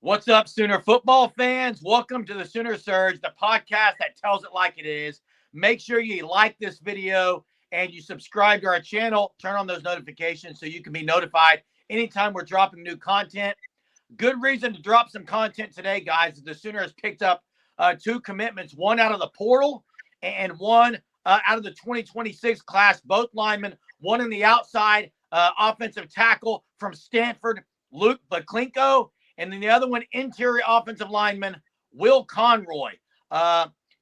What's up, Sooner football fans? Welcome to the Sooner Surge, the podcast that tells it like it is. Make sure you like this video and you subscribe to our channel. Turn on those notifications so you can be notified anytime we're dropping new content. Good reason to drop some content today, guys. The Sooner has picked up two commitments, one out of the portal and one out of the 2026 class, both linemen, one in the outside offensive tackle from Stanford, Luke Baklenko, and then the other one, interior offensive lineman, Will Conroy.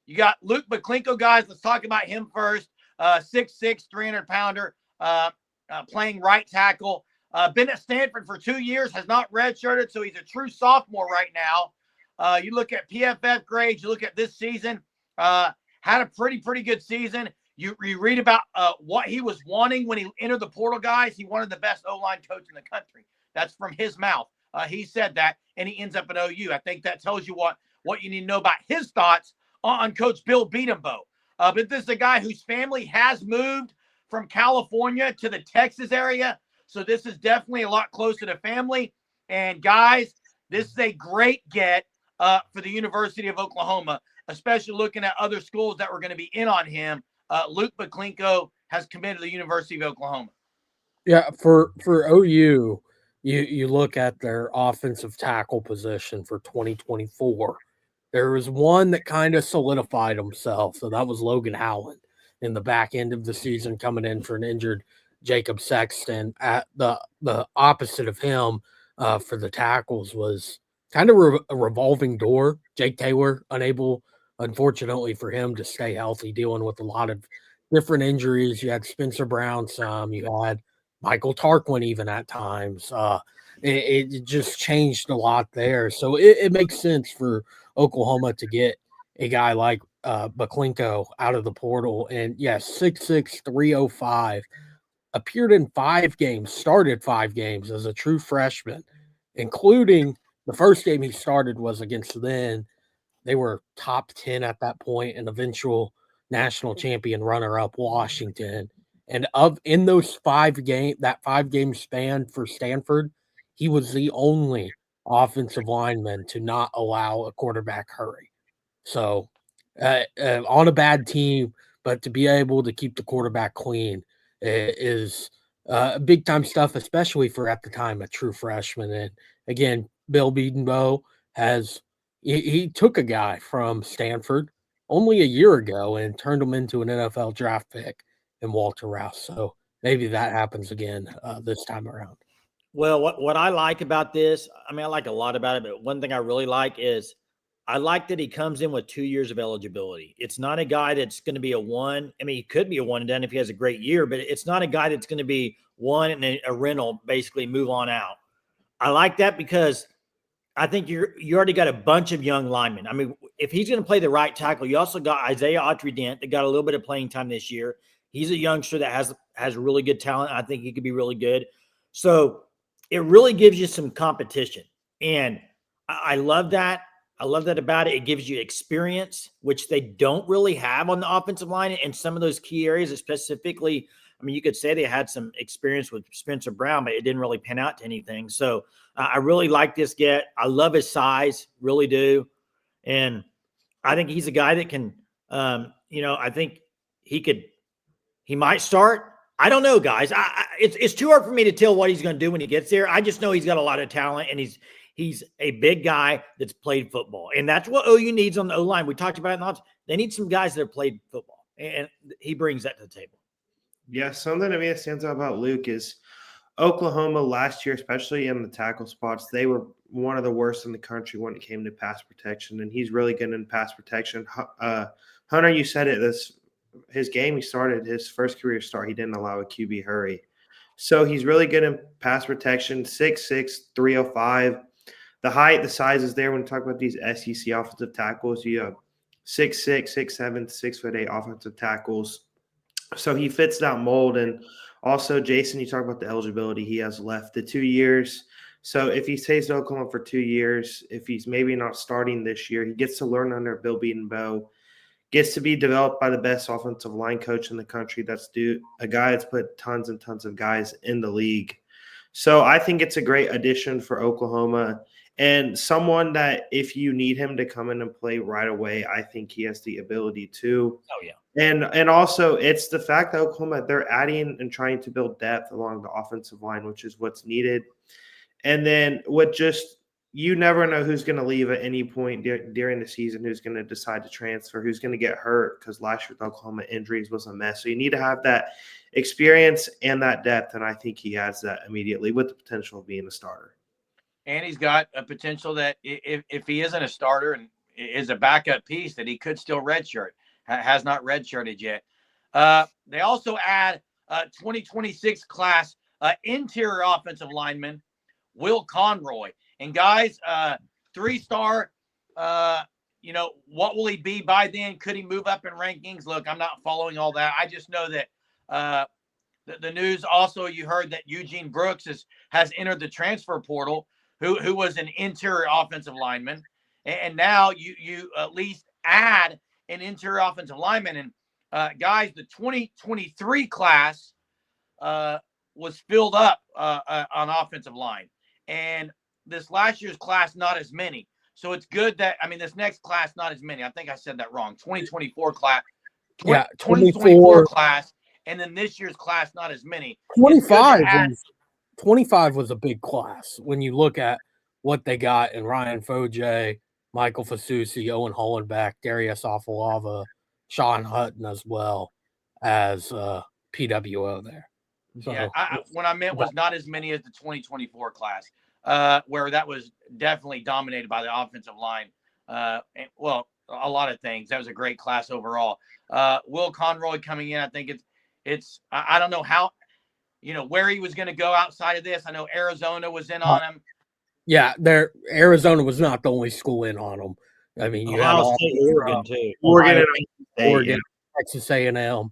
You got Luke Baklenko, guys. Let's talk about him first. 6'6", 300-pounder, playing right tackle. Been at Stanford for 2 years, has not redshirted, so he's a true sophomore right now. You look at PFF grades, you look at this season, had a pretty good season. You read about what he was wanting when he entered the portal, guys. He wanted the best O-line coach in the country. That's from his mouth. He said that, and he ends up at OU. I think that tells you what you need to know about his thoughts on Coach Bill Beatembo. But this is a guy whose family has moved from California to the Texas area, so this is definitely a lot closer to family. And, guys, this is a great get for the University of Oklahoma, especially looking at other schools that were going to be in on him. Luke Baklenko has committed to the University of Oklahoma. Yeah, for OU, you look at their offensive tackle position for 2024. There was one that kind of solidified himself, so that was Logan Howland in the back end of the season coming in for an injured Jacob Sexton. At the opposite of him for the tackles was kind of a revolving door. Jake Taylor unable, unfortunately for him, to stay healthy, dealing with a lot of different injuries. You had Spencer Brown, you had Michael Tarquin even at times. It just changed a lot there. So it makes sense for Oklahoma to get a guy like Baklenko out of the portal. And yes, 6'6", 305, appeared in 5 games, started 5 games as a true freshman, including the first game he started was against then. They were top 10 at that point, an eventual national champion runner-up Washington. And in those 5 game span for Stanford, he was the only offensive lineman to not allow a quarterback hurry. So on a bad team, but to be able to keep the quarterback clean is big time stuff, especially for at the time a true freshman. And again, Bill Beadenbow he took a guy from Stanford only a year ago and turned him into an NFL draft pick in Walter Rouse. So maybe that happens again this time around. Well, what I like about this, I mean, I like a lot about it, but one thing I really like is I like that he comes in with 2 years of eligibility. It's not a guy that's going to be a one. I mean, he could be a one and done if he has a great year, but it's not a guy that's going to be one and a rental, basically move on out. I like that because I think you already got a bunch of young linemen. I mean, if he's going to play the right tackle, you also got Isaiah Autry-Dent that got a little bit of playing time this year. He's a youngster that has really good talent. I think he could be really good. So it really gives you some competition. And I love that. I love that about it. It gives you experience, which they don't really have on the offensive line in some of those key areas, specifically. I mean, you could say they had some experience with Spencer Brown, but it didn't really pan out to anything. So I really like this get. I love his size, really do. And I think he's a guy that can, I think he might start. I don't know, guys. It's too hard for me to tell what he's going to do when he gets there. I just know he's got a lot of talent, and he's a big guy that's played football. And that's what OU needs on the O-line. We talked about it in the offense. They need some guys that have played football, and he brings that to the table. Yeah, something to me that stands out about Luke is Oklahoma last year, especially in the tackle spots, they were one of the worst in the country when it came to pass protection, and he's really good in pass protection. Hunter, you said it. His game he started, his first career start, he didn't allow a QB hurry. So he's really good in pass protection, 6'6", 305. The height, the size is there when we talk about these SEC offensive tackles. You have 6'6", 6'7", 6'8" offensive tackles. So he fits that mold. And also, Jason, you talk about the eligibility he has left, the 2 years. So if he stays in Oklahoma for 2 years, if he's maybe not starting this year, he gets to learn under Bill Beadenbow, gets to be developed by the best offensive line coach in the country. That's a guy that's put tons and tons of guys in the league. So I think it's a great addition for Oklahoma and someone that if you need him to come in and play right away, I think he has the ability to. Oh yeah. And also it's the fact that Oklahoma, they're adding and trying to build depth along the offensive line, which is what's needed. And then you never know who's going to leave at any point during the season, who's going to decide to transfer, who's going to get hurt, because last year with Oklahoma injuries was a mess. So you need to have that experience and that depth, and I think he has that immediately with the potential of being a starter. And he's got a potential that if he isn't a starter and is a backup piece, that he could still redshirt. Has not redshirted yet. They also add 2026 class interior offensive lineman Will Conroy. And guys, 3-star, what will he be by then? Could he move up in rankings? Look, I'm not following all that. I just know that the news also, you heard that Eugene Brooks has entered the transfer portal, who was an interior offensive lineman. And now you at least add an interior offensive lineman. And guys, the 2023 class was filled up on offensive line. And this last year's class, not as many. So it's good that, this next class, not as many. I think I said that wrong. 2024 class. 2024 class. And then this year's class, not as many. 25 was a big class when you look at what they got in Ryan Foje, Michael Fasusi, Owen Hollenbeck, Darius Afalava, Sean Hutton, as well as PWO there. So, yeah, what I meant was not as many as the 2024 class, where that was definitely dominated by the offensive line. Well, a lot of things. That was a great class overall. Will Conroy coming in, I think I don't know how, where he was going to go outside of this. I know Arizona was in on him. Yeah, Arizona was not the only school in on him. You had Oregon too. Oregon, Texas A&M,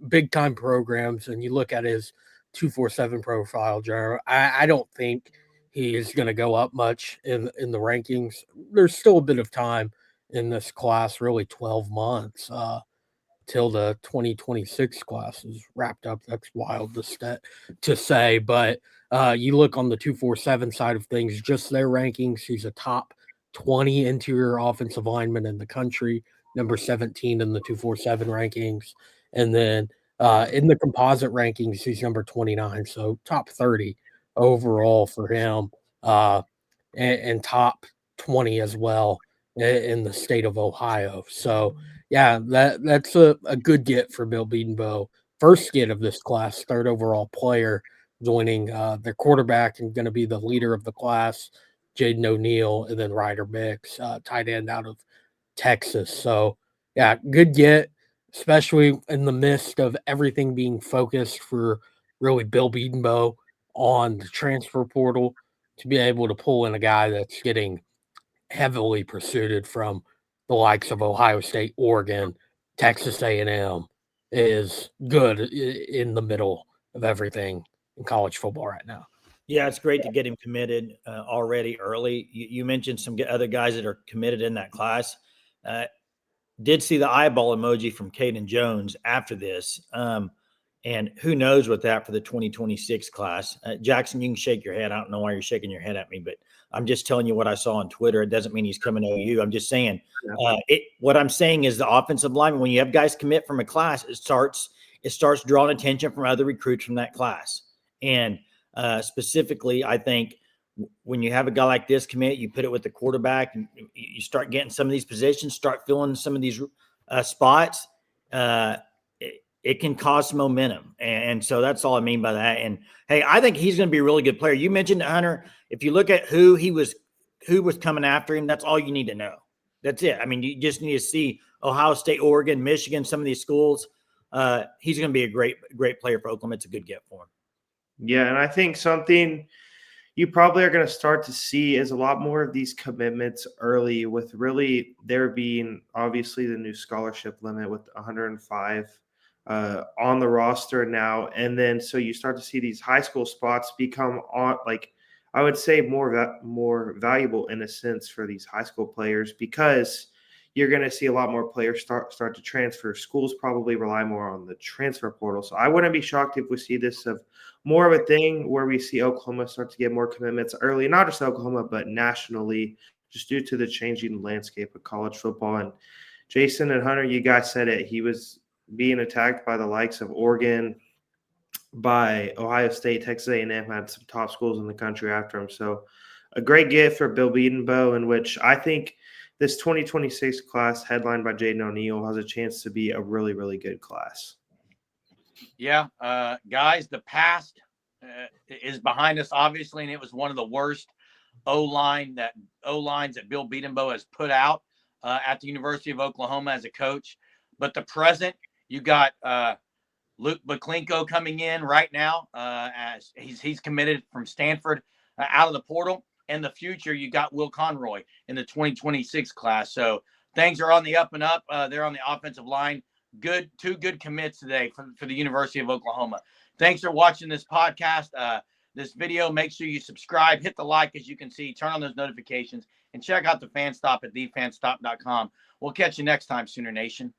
big time programs, and you look at his 247 profile, Jeremy. I don't think he is going to go up much in the rankings. There's still a bit of time in this class, really 12 months till the 2026 class is wrapped up. That's wild to say, but you look on the 247 side of things, just their rankings, he's a top 20 interior offensive lineman in the country, number 17 in the 247 rankings. And then in the composite rankings, he's number 29. So top 30 overall for him, and top 20 as well in the state of Ohio. So yeah, that's a good get for Bill Bedenbaugh. First get of this class, third overall player, joining their quarterback and going to be the leader of the class, Jaden O'Neal, and then Ryder Mix, tight end out of Texas. So yeah, good get, especially in the midst of everything being focused for really Bill Bedenbaugh on the transfer portal, to be able to pull in a guy that's getting heavily pursued from the likes of Ohio State, Oregon, Texas A&M is good in the middle of everything in college football right now. Yeah, it's great to get him committed already early. You mentioned some other guys that are committed in that class. Did see the eyeball emoji from Caden Jones after this. And who knows with that for the 2026 class. Jackson, you can shake your head. I don't know why you're shaking your head at me, but I'm just telling you what I saw on Twitter. It doesn't mean he's coming to OU. I'm just saying what I'm saying is the offensive lineman, when you have guys commit from a class, it starts drawing attention from other recruits from that class. And specifically, I think when you have a guy like this commit, you put it with the quarterback and you start getting some of these positions, start filling some of these spots. It can cause momentum. And so that's all I mean by that. And hey, I think he's going to be a really good player. You mentioned Hunter. If you look at who was coming after him, that's all you need to know. That's it. You just need to see Ohio State, Oregon, Michigan, some of these schools. He's going to be a great player for Oklahoma. It's a good get for him. Yeah. And I think something you probably are going to start to see is a lot more of these commitments early, with really there being obviously the new scholarship limit with 105 on the roster now. And then so you start to see these high school spots become I would say more valuable in a sense for these high school players, because you're going to see a lot more players start to transfer. Schools probably rely more on the transfer portal. So I wouldn't be shocked if we see this of more of a thing where we see Oklahoma start to get more commitments early, not just Oklahoma, but nationally, just due to the changing landscape of college football. And Jason and Hunter, you guys said it. He was being attacked by the likes of Oregon, by Ohio State, Texas A&M had some top schools in the country after him. So a great gift for Bill Bedenbaugh, in which I think this 2026 class headlined by Jaden O'Neal has a chance to be a really, really good class. Yeah, guys, the past is behind us, obviously, and it was one of the worst O-lines that Bill Bedenbaugh has put out at the University of Oklahoma as a coach. But the present, you got Luke Baklenko coming in right now as he's committed from Stanford out of the portal. In the future, you got Will Conroy in the 2026 class. So things are on the up and up. They're on the offensive line. Two good commits today for the University of Oklahoma. Thanks for watching this podcast, this video. Make sure you subscribe, hit the like, as you can see, turn on those notifications, and check out the Fan Stop at thefanstop.com. We'll catch you next time, Sooner Nation.